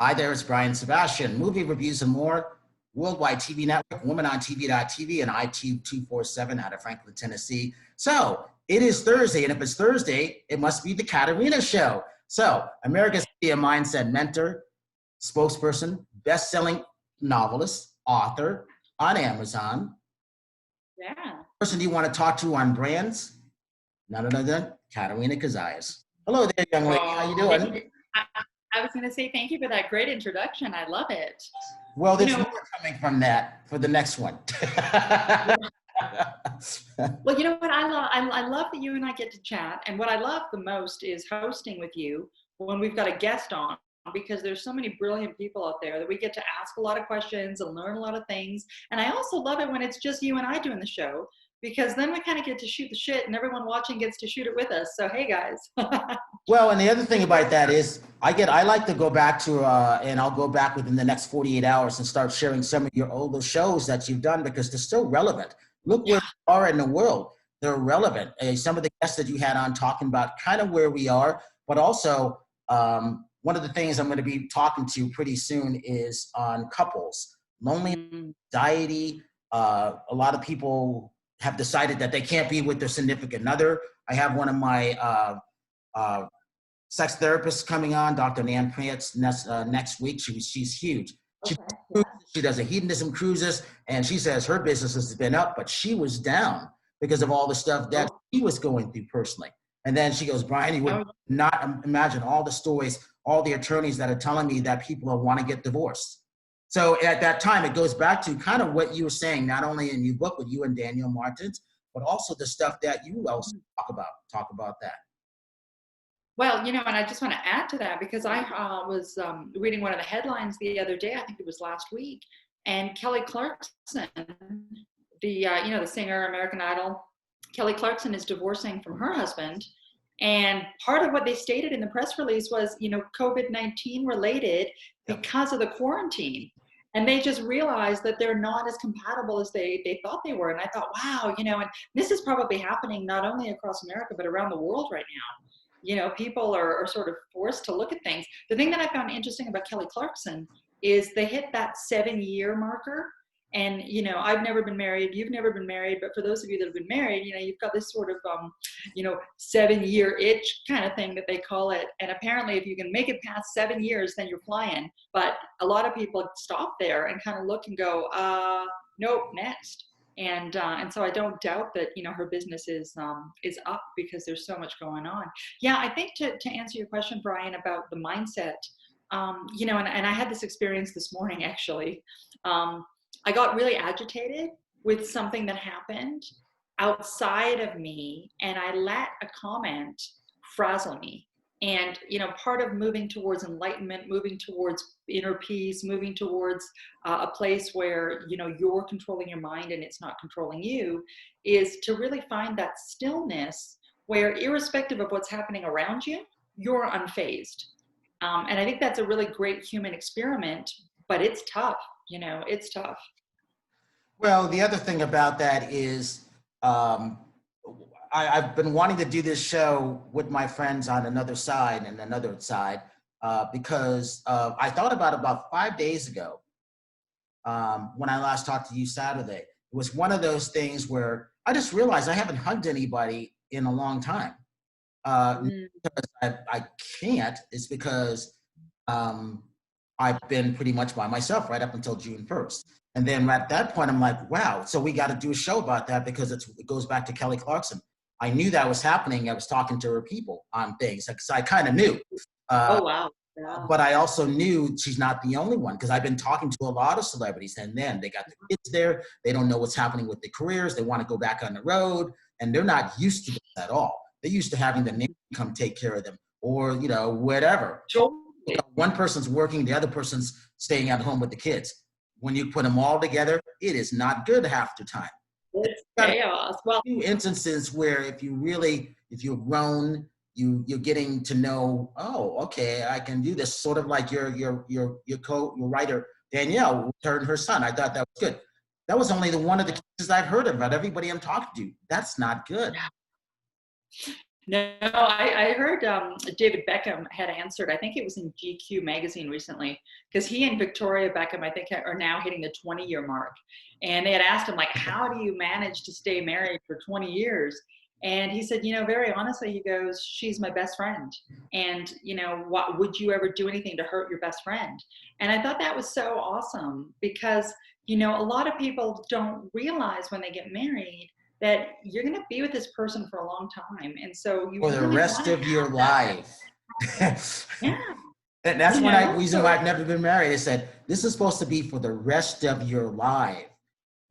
Hi there, it's Brian Sebastian. Movie reviews and more, worldwide TV network, womanontv.tv, and iTube247 out of Franklin, Tennessee. So it is Thursday, and if it's Thursday, it must be the Katerina Show. So America's Media Mindset mentor, spokesperson, best-selling novelist, author on Amazon. Yeah. Person you want to talk to on brands? None other than Katerina Cozias. Hello there, young lady. How you doing? I was going to say thank you for that great introduction. I love it. Well, there's more coming from that for the next one. Well, you know what I love that you and I get to chat. And what I love the most is hosting with you when we've got a guest on, because there's so many brilliant people out there that we get to ask a lot of questions and learn a lot of things. And I also love it when it's just you and I doing the show, because then we kind of get to shoot the shit and everyone watching gets to shoot it with us. So, hey guys. Well, and the other thing about that is I like to go back to, and I'll go back within the next 48 hours and start sharing some of your older shows that you've done, because they're still relevant. Look where we are in the world. They're relevant. Some of the guests that you had on talking about kind of where we are, but also one of the things I'm going to be talking to pretty soon is on couples, loneliness, anxiety. A lot of people have decided that they can't be with their significant other. I have one of my sex therapists coming on, Dr. Nan Prince, next week. She's huge. She does a hedonism cruises, and she says her business has been up, but she was down because of all the stuff that she was going through personally. And then she goes, Brian, you would not imagine all the stories, all the attorneys that are telling me that people want to get divorced. So at that time, it goes back to kind of what you were saying, not only in your book with you and Daniel Martins, but also the stuff that you also talk about that. Well, you know, and I just want to add to that, because I was reading one of the headlines the other day, I think it was last week, and Kelly Clarkson, the singer, American Idol, Kelly Clarkson is divorcing from her husband. And part of what they stated in the press release was, COVID-19 related because of the quarantine. And they just realized that they're not as compatible as they thought they were. And I thought, wow, and this is probably happening not only across America, but around the world right now. People are sort of forced to look at things. The thing that I found interesting about Kelly Clarkson is they hit that 7-year marker. And, I've never been married, you've never been married, but for those of you that have been married, you've got this sort of, 7-year itch kind of thing that they call it. And apparently if you can make it past 7 years, then you're flying. But a lot of people stop there and kind of look and go, nope, next. And so I don't doubt that, her business is up because there's so much going on. Yeah, I think to answer your question, Brian, about the mindset, and I had this experience this morning, actually. I got really agitated with something that happened outside of me, and I let a comment frazzle me. And, part of moving towards enlightenment, moving towards inner peace, moving towards a place where, you're controlling your mind and it's not controlling you, is to really find that stillness where, irrespective of what's happening around you, you're unfazed. And I think that's a really great human experiment, but it's tough. It's tough. Well, the other thing about that is I've been wanting to do this show with my friends on another side and another side because I thought about 5 days ago when I last talked to you Saturday. It was one of those things where I just realized I haven't hugged anybody in a long time. Because I can't. It's because I've been pretty much by myself right up until June 1st. And then at that point, I'm like, wow, so we got to do a show about that, because it goes back to Kelly Clarkson. I knew that was happening. I was talking to her people on things, because I kind of knew. Oh, wow. Yeah. But I also knew she's not the only one, because I've been talking to a lot of celebrities, and then they got the kids there. They don't know what's happening with their careers. They want to go back on the road, and they're not used to this at all. They're used to having the nanny come take care of them, or, whatever. Sure. One person's working, the other person's staying at home with the kids. When you put them all together, it is not good half the time. It's chaos. Well, a few instances where if you're grown, you're getting to know, oh, okay, I can do this. Sort of like your writer Danielle, her son. I thought that was good. That was only one of the cases I've heard about. Everybody I'm talking to, that's not good. No, I heard David Beckham had answered. I think it was in GQ magazine recently, because he and Victoria Beckham, I think, are now hitting the 20-year mark. And they had asked him, like, how do you manage to stay married for 20 years? And he said, very honestly, he goes, she's my best friend. And, what would you ever do anything to hurt your best friend? And I thought that was so awesome because, a lot of people don't realize when they get married that you're going to be with this person for a long time. And so you For the really rest of your life. Yeah. And that's reason why I've never been married. They said, this is supposed to be for the rest of your life.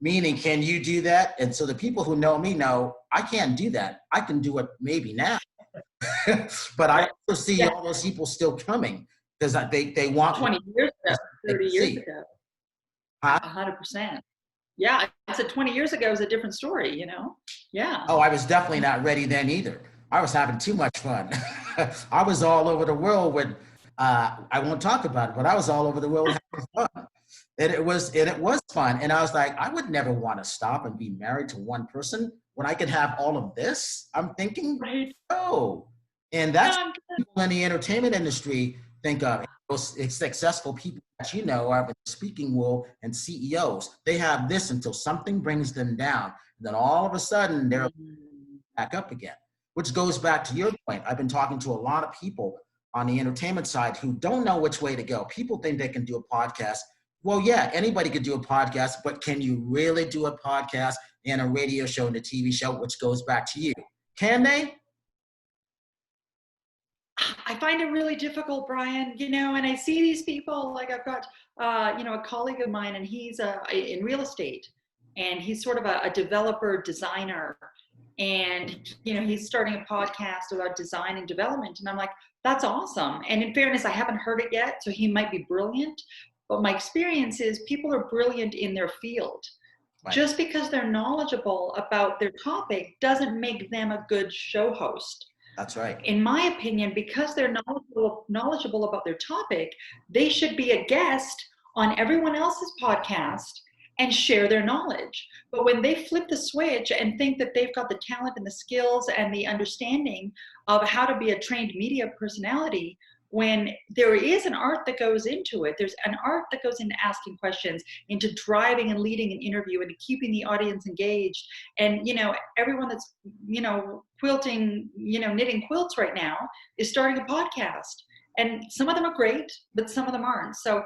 Meaning, can you do that? And so the people who know me know I can't do that. I can do it maybe now. But I also see all those people still coming because they want 20 years ago, 30 years ago. Huh? 100%. Yeah, I said 20 years ago was a different story, Yeah. Oh, I was definitely not ready then either. I was having too much fun. I was all over the world with, I won't talk about it, but I was all over the world having fun. And it was fun. And I was like, I would never want to stop and be married to one person when I could have all of this. I'm thinking, oh, and that's what people in the entertainment industry think of. Those successful people that are in the speaking world and CEOs. They have this until something brings them down. And then all of a sudden they're back up again, which goes back to your point. I've been talking to a lot of people on the entertainment side who don't know which way to go. People think they can do a podcast. Well, yeah, anybody could do a podcast, but can you really do a podcast and a radio show and a TV show, which goes back to you? Can they? I find it really difficult, Brian, and I see these people, like I've got, a colleague of mine, and he's in real estate, and he's sort of a developer designer, and, he's starting a podcast about design and development. And I'm like, that's awesome. And in fairness, I haven't heard it yet, so he might be brilliant. But my experience is people are brilliant in their field. Right. Just because they're knowledgeable about their topic doesn't make them a good show host. That's right. In my opinion, because they're knowledgeable about their topic, they should be a guest on everyone else's podcast and share their knowledge. But when they flip the switch and think that they've got the talent and the skills and the understanding of how to be a trained media personality, when there is an art that goes into it, there's an art that goes into asking questions, into driving and leading an interview, and keeping the audience engaged. And, everyone that's, quilting, knitting quilts right now is starting a podcast. And some of them are great, but some of them aren't. So,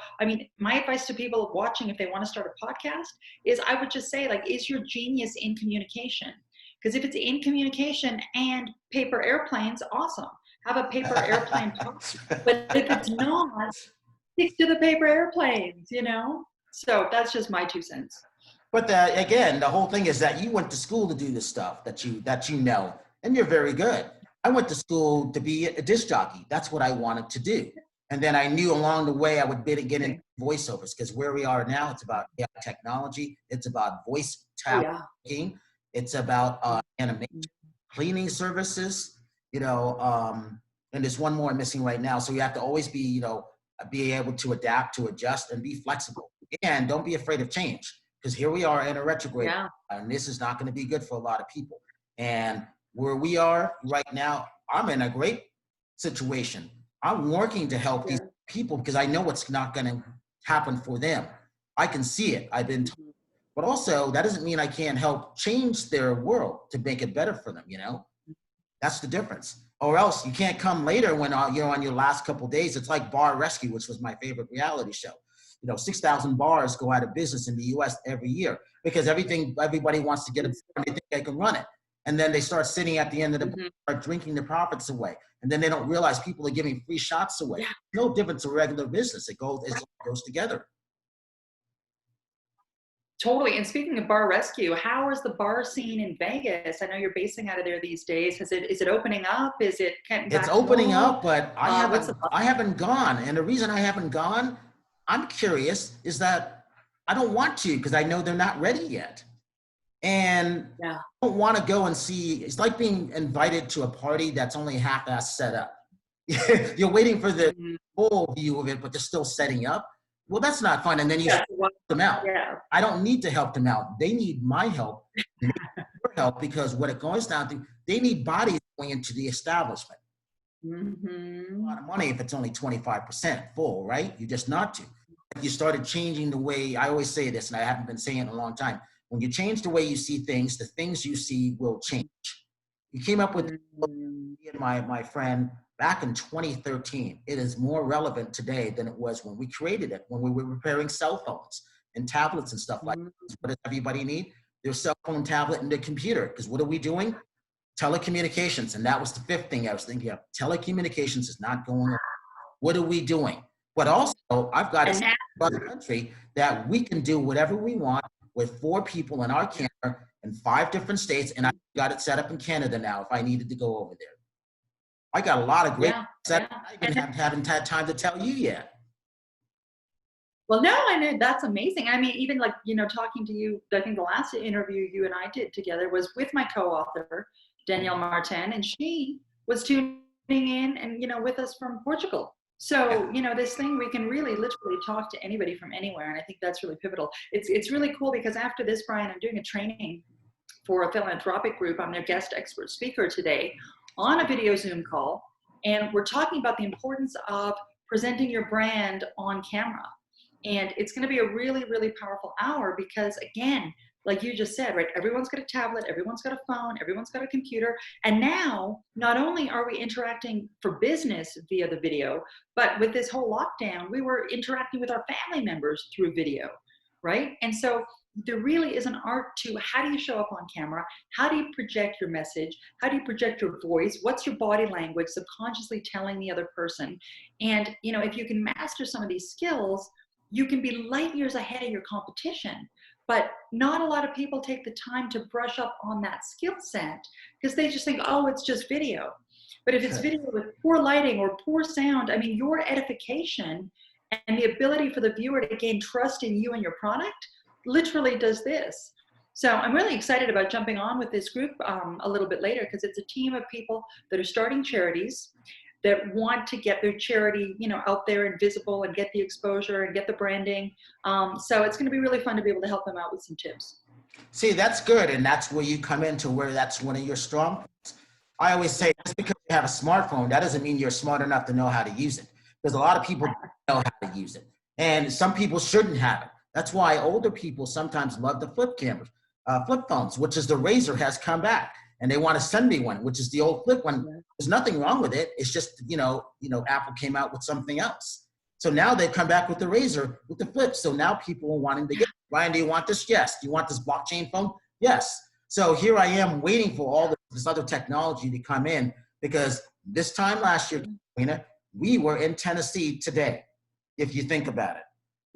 my advice to people watching, if they want to start a podcast, is I would just say, is your genius in communication? Because if it's in communication and paper airplanes, awesome. Have a paper airplane podcast. But if it's not, stick to the paper airplanes, So that's just my 2 cents. But again, the whole thing is that you went to school to do this stuff that you know, and you're very good. I went to school to be a disc jockey. That's what I wanted to do. And then I knew along the way I would get into voiceovers, because where we are now, it's about technology. It's about voice tapping. It's about animation, cleaning services. And there's one more missing right now. So you have to always be, be able to adapt, to adjust, and be flexible. And don't be afraid of change, because here we are in a retrograde, and this is not going to be good for a lot of people. And where we are right now, I'm in a great situation. I'm working to help these people because I know what's not going to happen for them. I can see it. I've been told. But also, that doesn't mean I can't help change their world to make it better for them, That's the difference. Or else you can't come later when, on your last couple of days. It's like Bar Rescue, which was my favorite reality show. 6,000 bars go out of business in the U.S. every year because everybody wants to get a bar and they think they can run it. And then they start sitting at the end of the bar drinking the profits away. And then they don't realize people are giving free shots away. Yeah. No difference to regular business. It goes together. Totally. And speaking of Bar Rescue, how is the bar scene in Vegas? I know you're basing out of there these days. Is it opening up? Is it getting back? It's opening up, but I haven't gone. And the reason I haven't gone, I'm curious, is that I don't want to, because I know they're not ready yet. And I don't want to go and see. It's like being invited to a party that's only half-assed set up. You're waiting for the full view of it, but they're still setting up. Well, that's not fun. And then you help them out. Yeah. I don't need to help them out. They need my help. Your help because what it goes down to, they need bodies going into the establishment. Mm-hmm. A lot of money if it's only 25% full, right? You're just not to. If you started changing the way, I always say this, and I haven't been saying it in a long time, when you change the way you see things, the things you see will change. You came up with my friend back in 2013. It is more relevant today than it was when we created it, when we were repairing cell phones and tablets and stuff like that. What does everybody need? Their cell phone, tablet, and their computer. Because what are we doing? Telecommunications. And that was the fifth thing I was thinking of. Telecommunications is not going on. What are we doing? But also, I've got to say about the country that we can do whatever we want with 4 people in our camera in 5 different states, and I got it set up in Canada now if I needed to go over there. I got a lot of great stuff I haven't had time to tell you yet. Well, no, I know that's amazing. I mean, even like, talking to you, I think the last interview you and I did together was with my co-author, Danielle Martin, and she was tuning in and, with us from Portugal. So, this thing, we can really literally talk to anybody from anywhere. And I think that's really pivotal. It's really cool because after this, Brian, I'm doing a training for a philanthropic group. I'm their guest expert speaker today on a video Zoom call. And we're talking about the importance of presenting your brand on camera. And it's going to be a really, really powerful hour because, again, like you just said, right, everyone's got a tablet, everyone's got a phone, everyone's got a computer. And now, not only are we interacting for business via the video, but with this whole lockdown, we were interacting with our family members through video, right? And so there really is an art to how do you show up on camera? How do you project your message? How do you project your voice? What's your body language subconsciously telling the other person? And, if you can master some of these skills, you can be light years ahead of your competition. But not a lot of people take the time to brush up on that skill set because they just think, oh, it's just video. But if it's video with poor lighting or poor sound, I mean, your edification and the ability for the viewer to gain trust in you and your product literally does this. So I'm really excited about jumping on with this group a little bit later because it's a team of people that are starting charities that want to get their charity, out there and visible and get the exposure and get the branding. So it's going to be really fun to be able to help them out with some tips. See, that's good. And that's where you come into where that's one of your strong points. I always say just because you have a smartphone, that doesn't mean you're smart enough to know how to use it. Because a lot of people don't know how to use it. And some people shouldn't have it. That's why older people sometimes love the flip cameras, flip phones, which is the Razor has come back. And they want to send me one, which is the old flip one. There's nothing wrong with it. It's just, Apple came out with something else. So now they've come back with the Razor, with the flip. So now people are wanting to get, Ryan, do you want this? Yes. Do you want this blockchain phone? Yes. So here I am waiting for all this other technology to come in because this time last year, Katerina, we were in Tennessee today, if you think about it.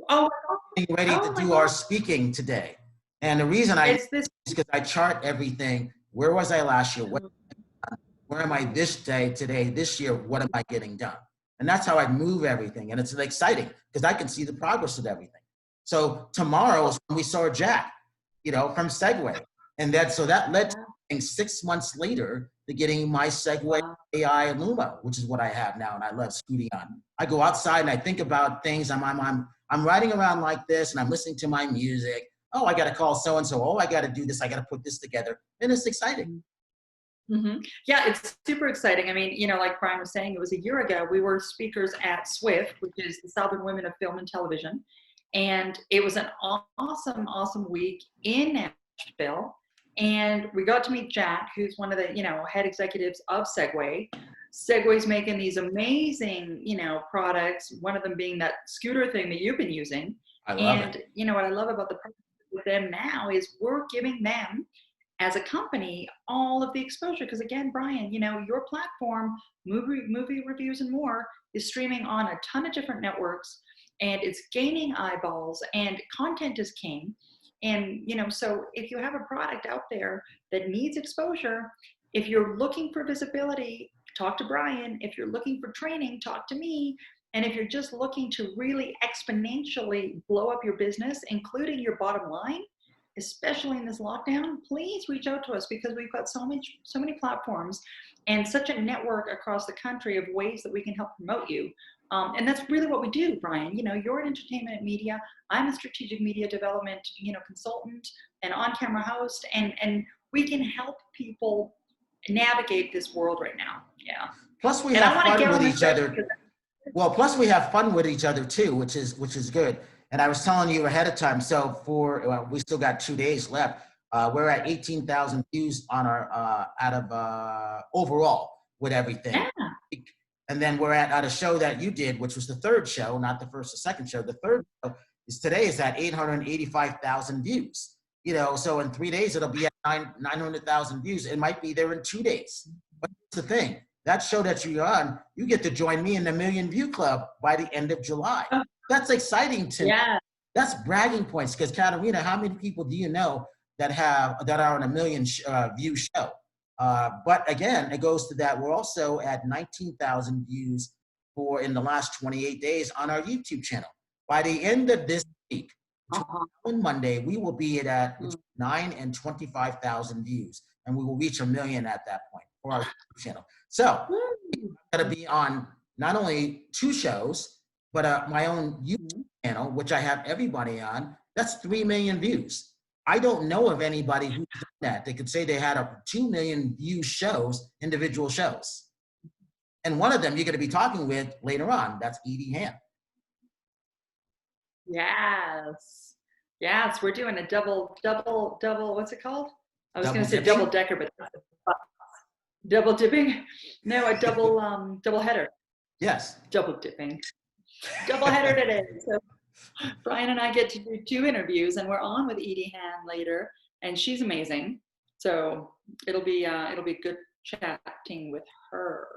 Oh, getting ready to do our speaking today. And the reason is because I chart everything. Where was I last year? Where am I this day, today, this year? What am I getting done? And that's how I move everything. And it's exciting because I can see the progress of everything. So tomorrow is when we saw Jack, from Segway. And that led to 6 months later to getting my Segway AI Luma, which is what I have now. And I love scooting on. I go outside and I think about things. I'm riding around like this and I'm listening to my music. Oh, I got to call so-and-so. Oh, I got to do this. I got to put this together. And it's exciting. Mm-hmm. Yeah, it's super exciting. I mean, like Brian was saying, it was a year ago. We were speakers at SWIFT, which is the Southern Women of Film and Television. And it was an awesome, awesome week in Nashville. And we got to meet Jack, who's one of the, head executives of Segway. Segway's making these amazing, products, one of them being that scooter thing that you've been using. I love it. What I love about the partnership with them now is we're giving them as a company all of the exposure. Because again, Brian, your platform, movie reviews and more, is streaming on a ton of different networks and it's gaining eyeballs and content is king. And, so if you have a product out there that needs exposure, if you're looking for visibility, talk to Brian. If you're looking for training, talk to me. And if you're just looking to really exponentially blow up your business, including your bottom line, especially in this lockdown, please reach out to us because we've got so many platforms and such a network across the country of ways that we can help promote you. And that's really what we do, Brian. You're in entertainment and media. I'm a strategic media development, consultant and on-camera host. And we can help people navigate this world right now. Yeah. Plus, we And I have want to fun get with on the each show other. because Well, plus we have fun with each other too, which is good. And I was telling you ahead of time. So we still got 2 days left. We're at 18,000 views on our out of overall with everything. yeah. And then we're at a show that you did, which was the third show, not the first or second show. The third show is at 885,000 views. So in 3 days it'll be at 900,000 views. It might be there in 2 days. But here's the thing. That show that you're on, you get to join me in the Million View Club by the end of July. That's exciting to me. Yeah. That's bragging points because Katerina, how many people do you know that are on a million view show? But again, it goes to that. We're also at 19,000 views in the last 28 days on our YouTube channel. By the end of this week, on Monday, we will be at 9 and 25,000 views, and we will reach 1 million at that point for our YouTube channel. So I'm going to be on not only 2 shows, but my own YouTube channel, which I have everybody on. That's 3 million views. I don't know of anybody who's done that. They could say they had 2 million view shows, individual shows. And one of them you're going to be talking with later on. That's Edie Ham. Yes. Yes. We're doing a double, what's it called? I was going to say Double-dipping? double decker, but double dipping? No, a double header. Yes. Double dipping. Double header today. So Brian and I get to do 2 interviews, and we're on with Edie Han later, and she's amazing. So it'll be good chatting with her.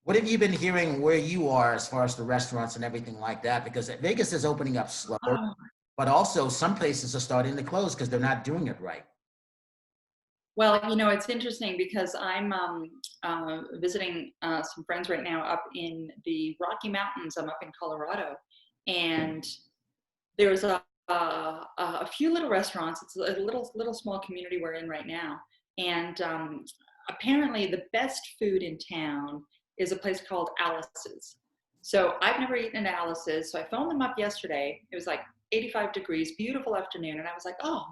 What have you been hearing where you are as far as the restaurants and everything like that? Because Vegas is opening up slower, but also some places are starting to close because they're not doing it right. Well, it's interesting because I'm visiting some friends right now up in the Rocky Mountains. I'm up in Colorado, and there's a few little restaurants. It's a little small community we're in right now, and apparently the best food in town is a place called Alice's. So I've never eaten at Alice's, so I phoned them up yesterday. It was like 85 degrees, beautiful afternoon, and I was like, oh,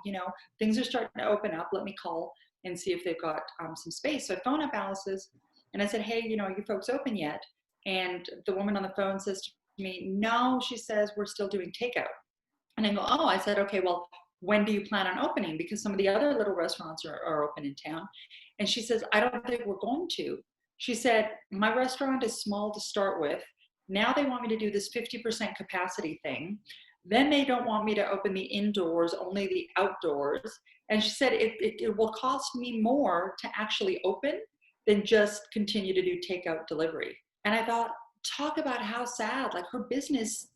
things are starting to open up. Let me call and see if they've got some space. So I phoned up Alice's, and I said, hey, are you folks open yet? And the woman on the phone says to me, no, she says, we're still doing takeout. And I go, oh, I said, okay, well, when do you plan on opening? Because some of the other little restaurants are open in town. And she says, I don't think we're going to. She said, my restaurant is small to start with. Now they want me to do this 50% capacity thing. Then they don't want me to open the indoors, only the outdoors. And she said, it will cost me more to actually open than just continue to do takeout delivery. And I thought, talk about how sad, like her business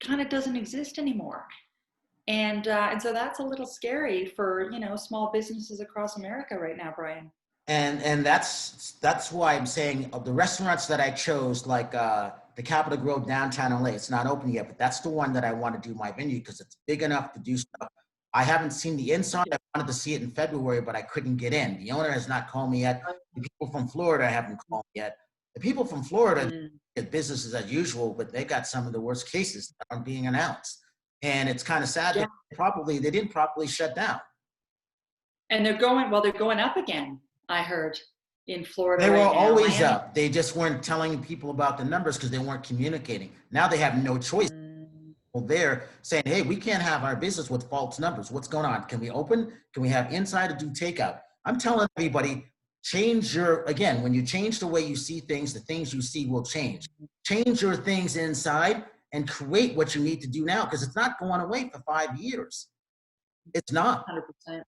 kind of doesn't exist anymore. And so that's a little scary for, small businesses across America right now, Brian. And that's why I'm saying of the restaurants that I chose, like the Capitol Grove downtown LA, it's not open yet, but that's the one that I want to do my venue because it's big enough to do stuff. I haven't seen the inside. I wanted to see it in February, but I couldn't get in. The owner has not called me yet. The people from Florida haven't called me yet. The people from Florida get businesses as usual, but they got some of the worst cases that aren't being announced. And it's kind of sad that they didn't properly shut down. And they're going up again, I heard, in Florida. They were right now. always Miami. up. They just weren't telling people about the numbers because they weren't communicating. Now they have no choice. Well, they're saying, hey, we can't have our business with false numbers. What's going on? Can we open? Can we have inside or do takeout? I'm telling everybody, when you change the way you see things, the things you see will change. Change your things inside and create what you need to do now because it's not going away for 5 years. It's not. 100%.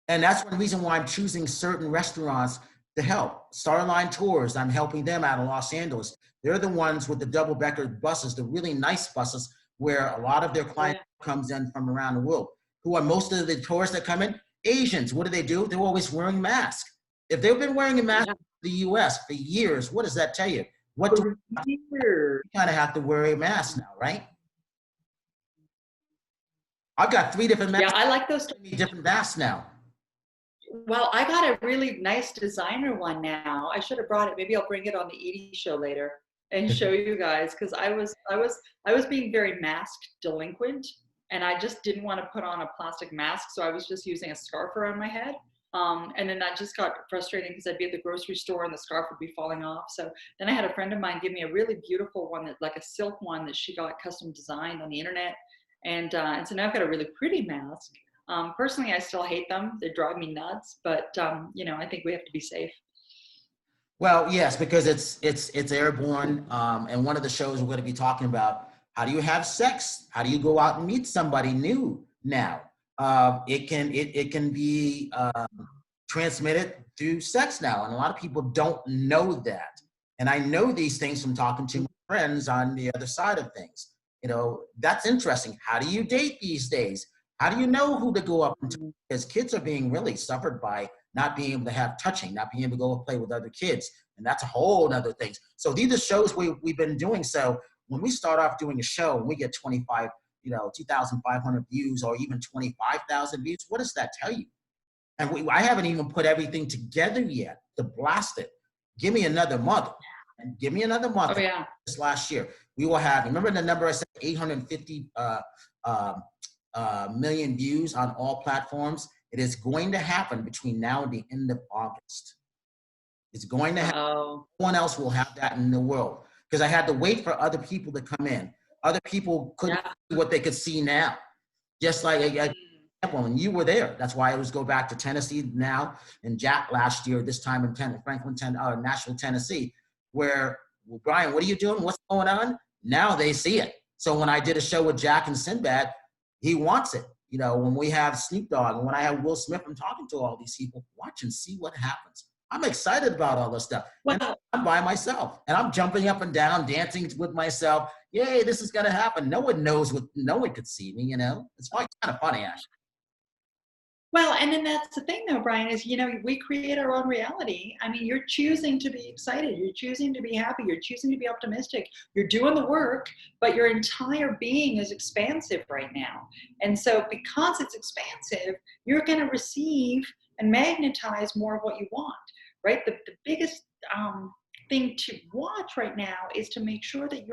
And that's one reason why I'm choosing certain restaurants to help. Starline Tours, I'm helping them out of Los Angeles. They're the ones with the double-decker buses, the really nice buses, where a lot of their clients comes in from around the world. Who are most of the tourists that come in? Asians. What do? They're always wearing masks. If they've been wearing a mask in the U.S. for years, what does that tell you? You kind of have to wear a mask now, right? I've got 3 different masks. Yeah, I like those. Different masks now. Well, I got a really nice designer one now. I should have brought it. Maybe I'll bring it on the Edie show later and show you guys because I was being very mask delinquent and I just didn't want to put on a plastic mask, so I was just using a scarf around my head. And then that just got frustrating because I'd be at the grocery store and the scarf would be falling off. So then I had a friend of mine give me a really beautiful one, that like a silk one that she got custom designed on the internet. And so now I've got a really pretty mask. Personally, I still hate them. They drive me nuts, but I think we have to be safe. Well, yes, because it's airborne, and one of the shows we're going to be talking about, how do you have sex? How do you go out and meet somebody new now? It can be transmitted through sex now, and a lot of people don't know that. And I know these things from talking to my friends on the other side of things. That's interesting. How do you date these days? How do you know who to go up to? Because kids are being really suffered by not being able to have touching, not being able to go play with other kids. And that's a whole other thing. So these are shows we've been doing. So when we start off doing a show and we get 2,500 views or even 25,000 views, what does that tell you? And I haven't even put everything together yet to blast it. Give me another month. And give me another month. Oh, yeah. This last year, we will have, remember the number I said, 850 million views on all platforms. It is going to happen between now and the end of August. It's going to happen. No one else will have that in the world, because I had to wait for other people to come in. Other people couldn't see what they could see now. Just like when you were there. That's why I always go back to Tennessee now, and Jack last year, this time in Nashville, Tennessee, where, well, Brian, what are you doing? What's going on? Now they see it. So when I did a show with Jack and Sinbad, he wants it. When we have Snoop Dogg and when I have Will Smith, I'm talking to all these people. Watch and see what happens. I'm excited about all this stuff. Well, and I'm by myself, and I'm jumping up and down, dancing with myself. Yay, this is going to happen. No one knows no one could see me, It's kind of funny, actually. Well, and then that's the thing, though, Brian, is, we create our own reality. I mean, you're choosing to be excited. You're choosing to be happy. You're choosing to be optimistic. You're doing the work, but your entire being is expansive right now. And so because it's expansive, you're going to receive and magnetize more of what you want, right? The biggest thing to watch right now is to make sure that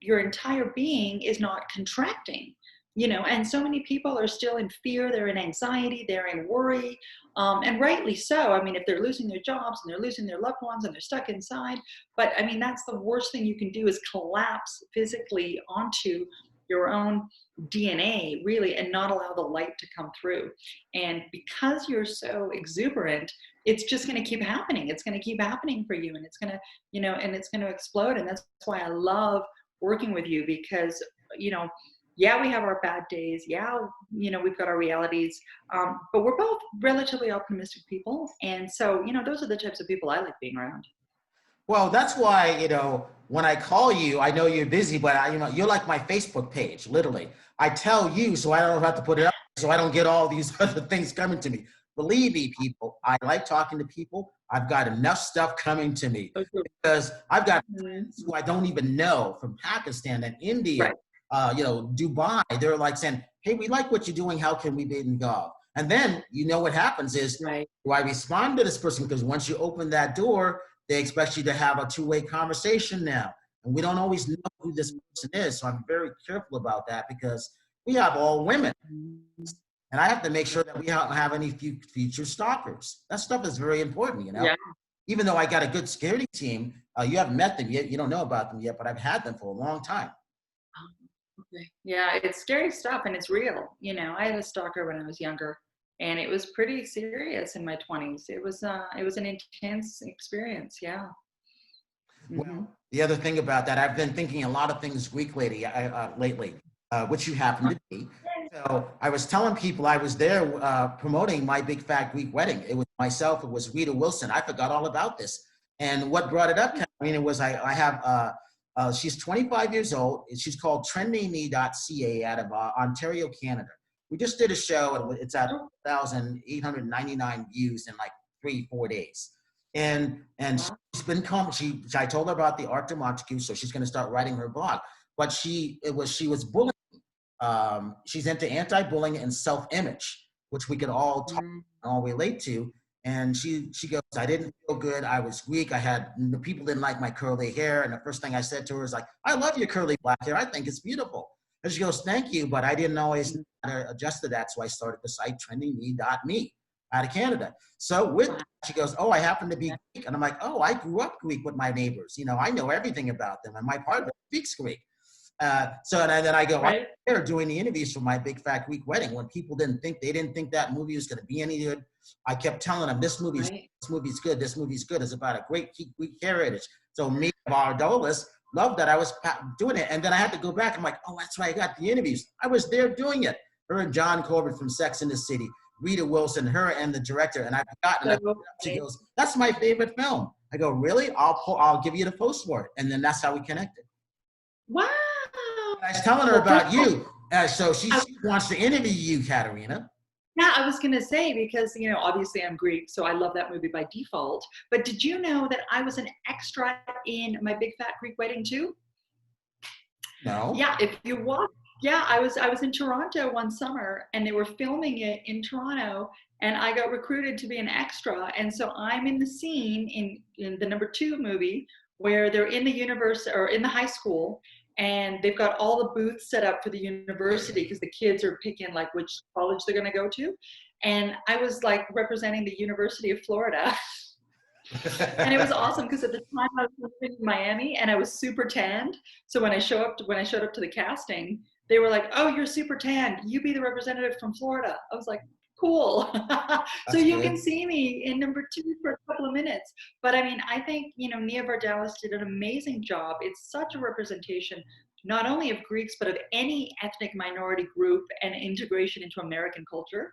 your entire being is not contracting. And so many people are still in fear, they're in anxiety, they're in worry, and rightly so. I mean, if they're losing their jobs and they're losing their loved ones and they're stuck inside, but I mean, that's the worst thing you can do, is collapse physically onto your own DNA, really, and not allow the light to come through. And because you're so exuberant, it's just going to keep happening. It's going to keep happening for you, and it's going to, and it's going to explode. And that's why I love working with you, because, yeah, we have our bad days. Yeah, we've got our realities, but we're both relatively optimistic people. And so, those are the types of people I like being around. Well, that's why, when I call you, I know you're busy, but you're like my Facebook page, literally. I tell you so I don't have to put it up, so I don't get all these other things coming to me. Believe me, people, I like talking to people. I've got enough stuff coming to me because I've got friends who I don't even know from Pakistan and India. Right. Dubai, they're like saying, hey, we like what you're doing. How can we be involved? And then, what happens is, right, do I respond to this person? Because once you open that door, they expect you to have a two-way conversation now. And we don't always know who this person is. So I'm very careful about that, because we have all women. And I have to make sure that we don't have any future stalkers. That stuff is very important, Yeah. Even though I got a good security team, you haven't met them yet. You don't know about them yet, but I've had them for a long time. Okay. Yeah, it's scary stuff, and it's real. I had a stalker when I was younger, and it was pretty serious in my 20s. It was an intense experience. Yeah. Well, the other thing about that, I've been thinking a lot of things Greek lately, which you happen to be. So I was telling people I was there promoting my big fat Greek wedding. It was myself. It was Rita Wilson. I forgot all about this. And what brought it up, Katerina, was I have. She's 25 years old. She's called trendingme.ca out of Ontario, Canada. We just did a show, and it's at 1,899 views in like 3-4 days. And she's been I told her about the Art de Montague, so she's going to start writing her blog. But she was bullying. She's into anti-bullying and self-image, which we could all talk and all relate to. And she goes, I didn't feel good. I was weak. The people didn't like my curly hair. And the first thing I said to her is like, I love your curly black hair. I think it's beautiful. And she goes, thank you. But I didn't always know how to adjust to that. So I started the site trendingme.me. out of Canada. So with Wow. that, she goes, oh, I happen to be Greek. And I'm like, oh, I grew up Greek with my neighbors. You know, I know everything about them. And my partner speaks Greek. And then I go, I'm Right. there doing the interviews for my Big Fat Greek Wedding. When people didn't think that movie was going to be any good, I kept telling them, this movie's good. This movie's good. It's about a great Greek heritage. So me, Vardolis, loved that I was doing it. And then I had to go back. I'm like, oh, that's right. I got the interviews. I was there doing it. Her and John Corbett from Sex and the City, Rita Wilson, her and the director. And I forgot. And she goes, that's my favorite film. I go, really? I'll give you the post for it. And then that's how we connected. Wow. I was telling her about you. So she wants to interview you, Katerina. Yeah, I was going to say, because, you know, obviously I'm Greek, so I love that movie by default. But did you know that I was an extra in my Big Fat Greek Wedding too? No. Yeah, if you watch, yeah, I was in Toronto one summer, and they were filming it in Toronto, and I got recruited to be an extra. And so I'm in the scene in the number 2 movie where they're in the university or in the high school, and they've got all the booths set up for the university because the kids are picking like which college they're going to go to. And I was like representing the University of Florida. And it was awesome because at the time I was living in Miami and I was super tanned. So when I showed up to the casting, they were like, "Oh, you're super tanned. You be the representative from Florida." I was like, cool. So you can see me in number 2 for a couple of minutes. But I mean, I think, you know, Nia Vardalos did an amazing job. It's such a representation, not only of Greeks, but of any ethnic minority group and integration into American culture.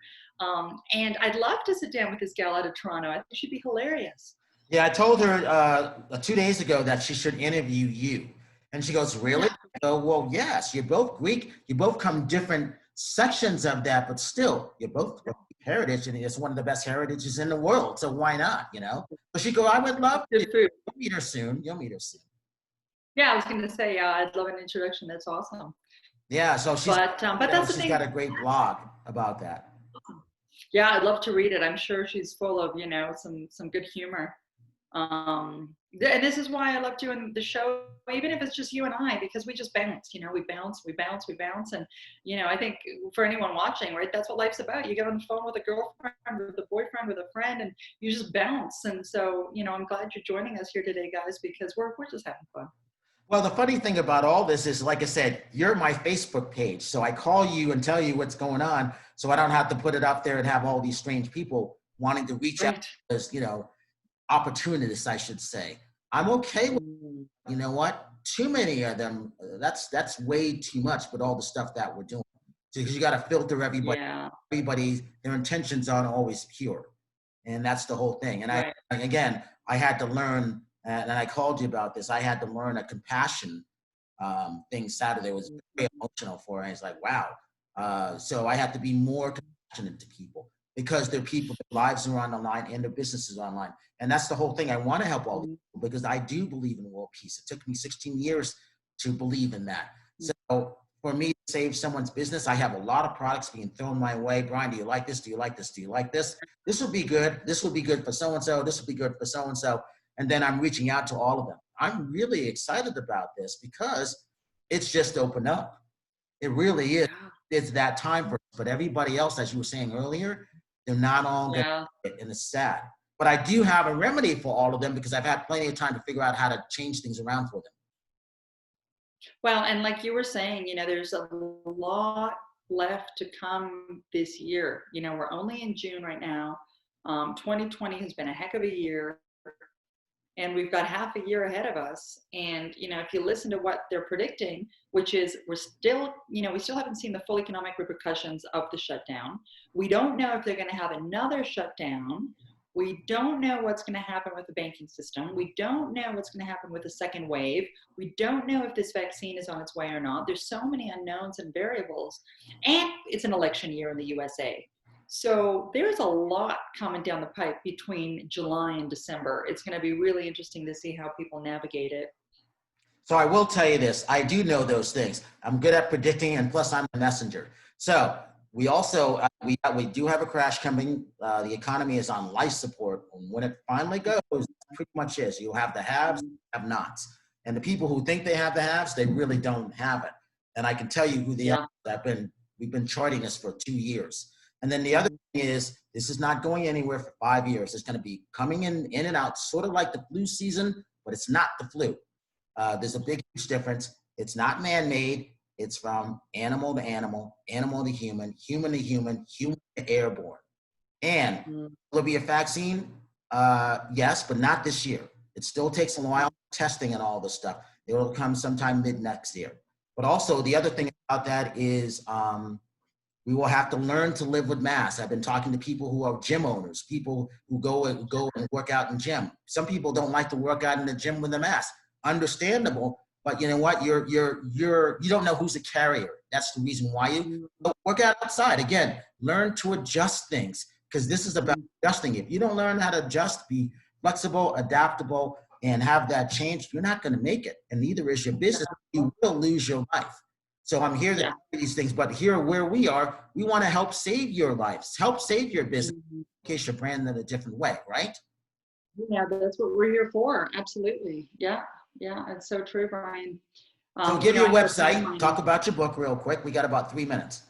And I'd love to sit down with this gal out of Toronto. I think she'd be hilarious. Yeah, I told her 2 days ago that she should interview you. And she goes, really? Yeah. I go, well, yes, you're both Greek. You both come different sections of that, but still, you're both heritage, and it's one of the best heritages in the world. So why not, you know? So she go, I would love to. You'll meet her soon. You'll meet her soon. Yeah, I was going to say, yeah, I'd love an introduction. That's awesome. Yeah, so she's, but that's the thing. She's got a great blog about that. Yeah, I'd love to read it. I'm sure she's full of, you know, some good humor. And this is why I love doing the show, even if it's just you and I, because we just bounce, you know, we bounce. And, you know, I think for anyone watching, right, that's what life's about. You get on the phone with a girlfriend, with a boyfriend, with a friend, and you just bounce. And so, you know, I'm glad you're joining us here today, guys, because we're just having fun. Well, the funny thing about all this is, like I said, you're my Facebook page. So I call you and tell you what's going on. So I don't have to put it up there and have all these strange people wanting to reach out as, you know, opportunists, I should say. I'm okay with, you know what, too many of them. That's way too much with all the stuff that we're doing. Because you got to filter everybody. Yeah. Everybody, their intentions aren't always pure. And that's the whole thing. And I had to learn, and I called you about this, I had to learn a compassion thing Saturday. Was very emotional for me. It's like, wow. So I have to be more compassionate to people because their people, their lives are on the line and their businesses are online. And that's the whole thing. I want to help all these people because I do believe in world peace. It took me 16 years to believe in that. So for me to save someone's business, I have a lot of products being thrown my way. Brian, do you like this? Do you like this? Do you like this? This would be good. This would be good for so-and-so. This would be good for so-and-so. And then I'm reaching out to all of them. I'm really excited about this because it's just opened up. It really is. It's that time for us. But everybody else, as you were saying earlier, they're not all going to get it, and it's sad. But I do have a remedy for all of them because I've had plenty of time to figure out how to change things around for them. Well, and like you were saying, you know, there's a lot left to come this year. You know, we're only in June right now. 2020 has been a heck of a year. And we've got half a year ahead of us. And, you know, if you listen to what they're predicting, which is we still haven't seen the full economic repercussions of the shutdown. We don't know if they're going to have another shutdown. We don't know what's going to happen with the banking system. We don't know what's going to happen with the second wave. We don't know if this vaccine is on its way or not. There's so many unknowns and variables. And it's an election year in the USA. So there's a lot coming down the pipe between July and December. It's going to be really interesting to see how people navigate it. So I will tell you this. I do know those things. I'm good at predicting, and plus I'm a messenger. So we also, we do have a crash coming. The economy is on life support. And when it finally goes, it pretty much is. You'll have the haves, have nots. And the people who think they have the haves, they really don't have it. And I can tell you who they are. We've been charting this for 2 years. And then the other thing is This is not going anywhere for 5 years. It's going to be coming in and out, sort of like the flu season, but it's not the flu. There's a big, huge difference. It's not man-made. It's from animal to animal, animal to human, human to human, human to airborne. And will there be a vaccine? Yes, but not this year. It still takes a while, testing and all this stuff. It will come sometime mid next year. But also the other thing about that is we will have to learn to live with masks. I've been talking to people who are gym owners, people who go and work out in gym. Some people don't like to work out in the gym with a mask. Understandable, but you know what? You don't know who's a carrier. That's the reason why you work out outside. Again, learn to adjust things, because this is about adjusting. If you don't learn how to adjust, be flexible, adaptable, and have that change, you're not going to make it. And neither is your business. You will lose your life. So I'm here to do these things, but here where we are, we want to help save your lives, help save your business, in case you're branded in a different way, right? Yeah, that's what we're here for. Absolutely. Yeah. Yeah. It's so true, Brian. So give your website, talk about your book real quick. We got about 3 minutes.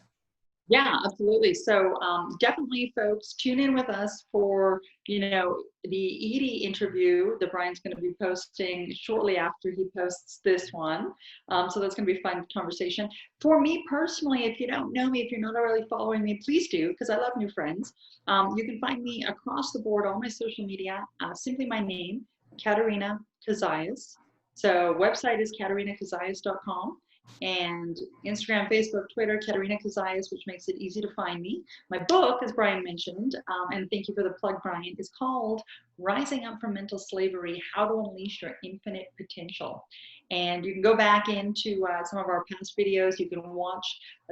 Yeah, absolutely. So definitely, folks, tune in with us for, you know, the Edie interview that Brian's going to be posting shortly after he posts this one. So that's going to be a fun conversation. For me personally, if you don't know me, if you're not already following me, please do, because I love new friends. You can find me across the board, all my social media, simply my name, Katerina Cozias. So website is KaterinaCozias.com. And Instagram, Facebook, Twitter, Katerina Cozias, which makes it easy to find me. My book, as Brian mentioned, and thank you for the plug, Brian, is called Rising Up from Mental Slavery, How to Unleash Your Infinite Potential. And you can go back into some of our past videos. You can watch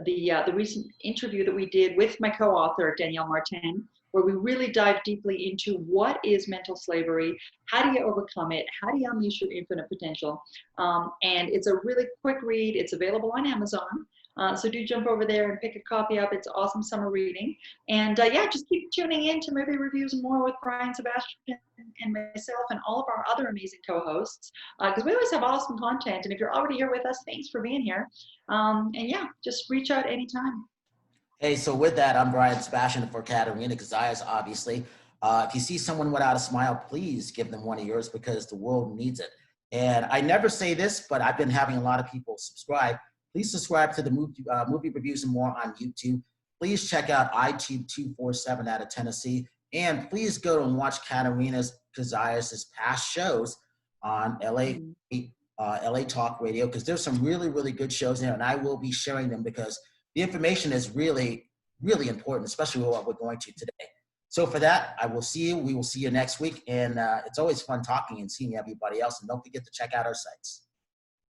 the recent interview that we did with my co-author, Danielle Martin, where we really dive deeply into what is mental slavery, how do you overcome it, how do you unleash your infinite potential. And it's a really quick read. It's available on Amazon. So do jump over there and pick a copy up. It's awesome summer reading. And yeah, just keep tuning in to Movie Reviews and More with Brian, Sebastian, and myself, and all of our other amazing co-hosts, because we always have awesome content. And if you're already here with us, thanks for being here. And yeah, just reach out anytime. Hey, so with that, I'm Brian Sebastian for Katerina Cozias, obviously. If you see someone without a smile, please give them one of yours, because the world needs it. And I never say this, but I've been having a lot of people subscribe. Please subscribe to the Movie Reviews and More on YouTube. Please check out iTube 247 out of Tennessee. And please go and watch Katerina Cozias' past shows on LA Talk Radio, because there's some really, really good shows there, and I will be sharing them because the information is really, really important, especially what we're going to today. So for that, I will see you. We will see you next week. And it's always fun talking and seeing everybody else. And don't forget to check out our sites.